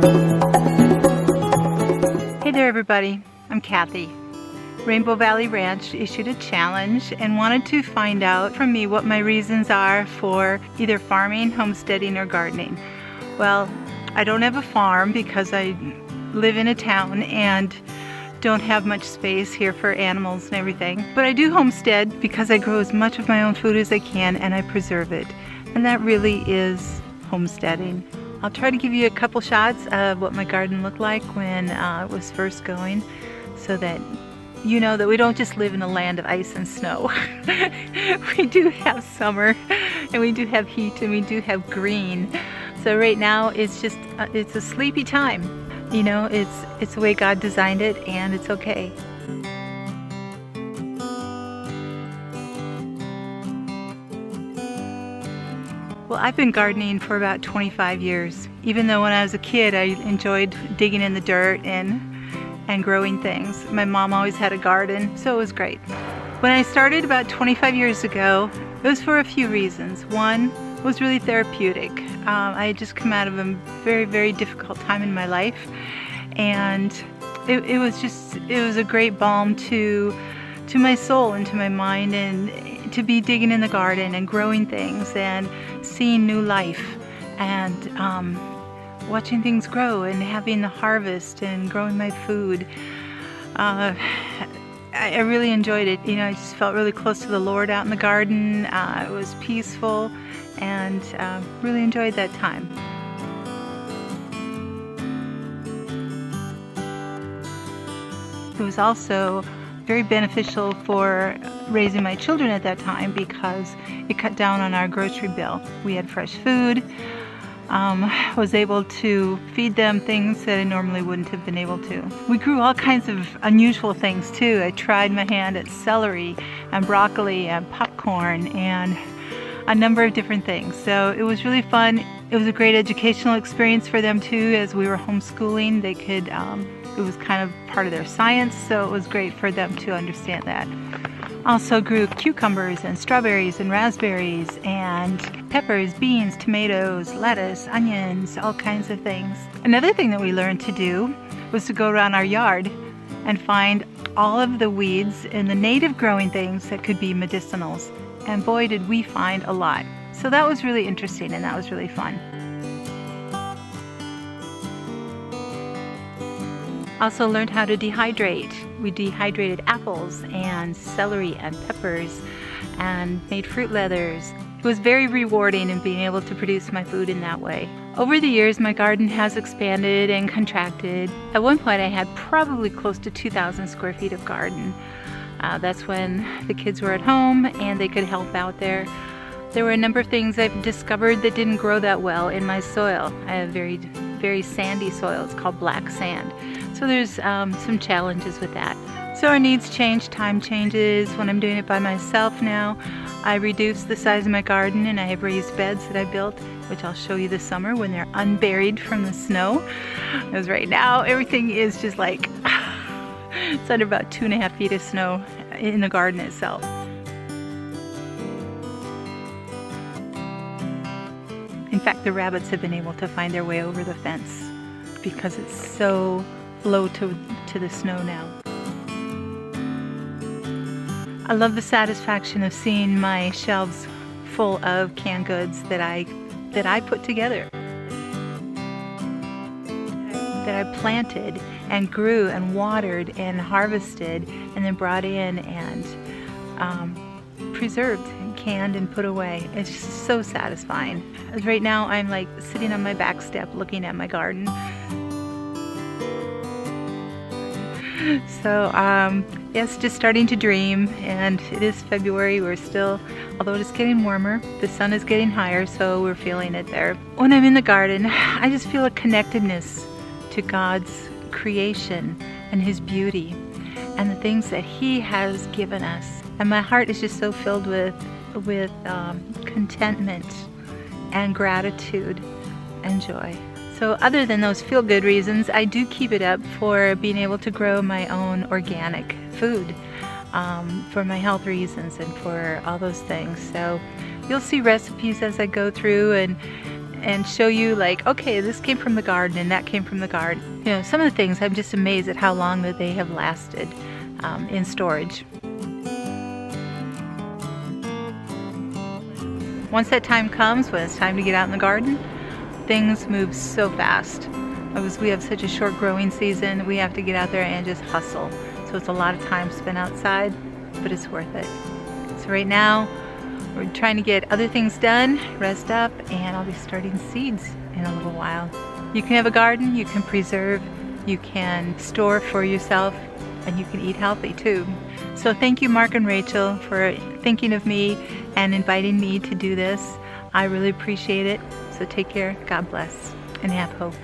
Hey there everybody, I'm Kathy. Rainbow Valley Ranch issued a challenge and wanted to find out from me what my reasons are for either farming, homesteading, or gardening. Well, I don't have a farm because I live in a town and don't have much space here for animals and everything. But I do homestead because I grow as much of my own food as I can and I preserve it. And that really is homesteading. I'll try to give you a couple shots of what my garden looked like when it was first going, so that you know that we don't just live in a land of ice and snow. We do have summer, and we do have heat, and we do have green. So right now it's just, it's a sleepy time. You know, it's the way God designed it, and it's okay. Well, I've been gardening for about 25 years. Even though when I was a kid I enjoyed digging in the dirt and growing things. My mom always had a garden, so it was great. When I started about 25 years ago, it was for a few reasons. One was really therapeutic. I had just come out of a very, very difficult time in my life, and it was a great balm to my soul and to my mind, and to be digging in the garden and growing things and seeing new life and watching things grow and having the harvest and growing my food. I really enjoyed it. You know, I just felt really close to the Lord out in the garden. It was peaceful, and really enjoyed that time. It was also very beneficial for raising my children at that time because it cut down on our grocery bill. We had fresh food. Was able to feed them things that I normally wouldn't have been able to. We grew all kinds of unusual things too. I tried my hand at celery and broccoli and popcorn and a number of different things. So it was really fun. It was a great educational experience for them too. As we were homeschooling, they could, it was kind of part of their science, so it was great for them to understand that. Also grew cucumbers and strawberries and raspberries and peppers, beans, tomatoes, lettuce, onions, all kinds of things. Another thing that we learned to do was to go around our yard and find all of the weeds and the native growing things that could be medicinals. And boy, did we find a lot. So that was really interesting, and that was really fun. Also learned how to dehydrate. We dehydrated apples and celery and peppers and made fruit leathers. It was very rewarding in being able to produce my food in that way. Over the years, my garden has expanded and contracted. At one point, I had probably close to 2,000 square feet of garden. That's when the kids were at home and they could help out there. There were a number of things I've discovered that didn't grow that well in my soil. I have very sandy soil. It's called black sand. So there's some challenges with that. So our needs change, time changes. When I'm doing it by myself now, I reduced the size of my garden, and I have raised beds that I built, which I'll show you this summer when they're unburied from the snow. Because right now everything is just like, it's under about 2.5 feet of snow in the garden itself. In fact, the rabbits have been able to find their way over the fence because it's so low to the snow now. I love the satisfaction of seeing my shelves full of canned goods that I put together, that I planted and grew and watered and harvested and then brought in and preserved and canned and put away. It's just so satisfying. Right now I'm like sitting on my back step looking at my garden. So yes, just starting to dream, and it is February. We're still, although it's getting warmer, the sun is getting higher, so we're feeling it there. When I'm in the garden, I just feel a connectedness to God's creation and His beauty and the things that He has given us. And my heart is just so filled with contentment and gratitude and joy. So other than those feel-good reasons, I do keep it up for being able to grow my own organic food, for my health reasons and for all those things. So you'll see recipes as I go through, and show you like, okay, this came from the garden and that came from the garden. You know, some of the things I'm just amazed at how long that they have lasted in storage. Once that time comes, when it's time to get out in the garden, things move so fast. Because we have such a short growing season, we have to get out there and just hustle. So it's a lot of time spent outside, but it's worth it. So right now, we're trying to get other things done, rest up, and I'll be starting seeds in a little while. You can have a garden, you can preserve, you can store for yourself, and you can eat healthy too. So thank you, Mark and Rachel, for thinking of me and inviting me to do this. I really appreciate it. So take care, God bless, and have hope.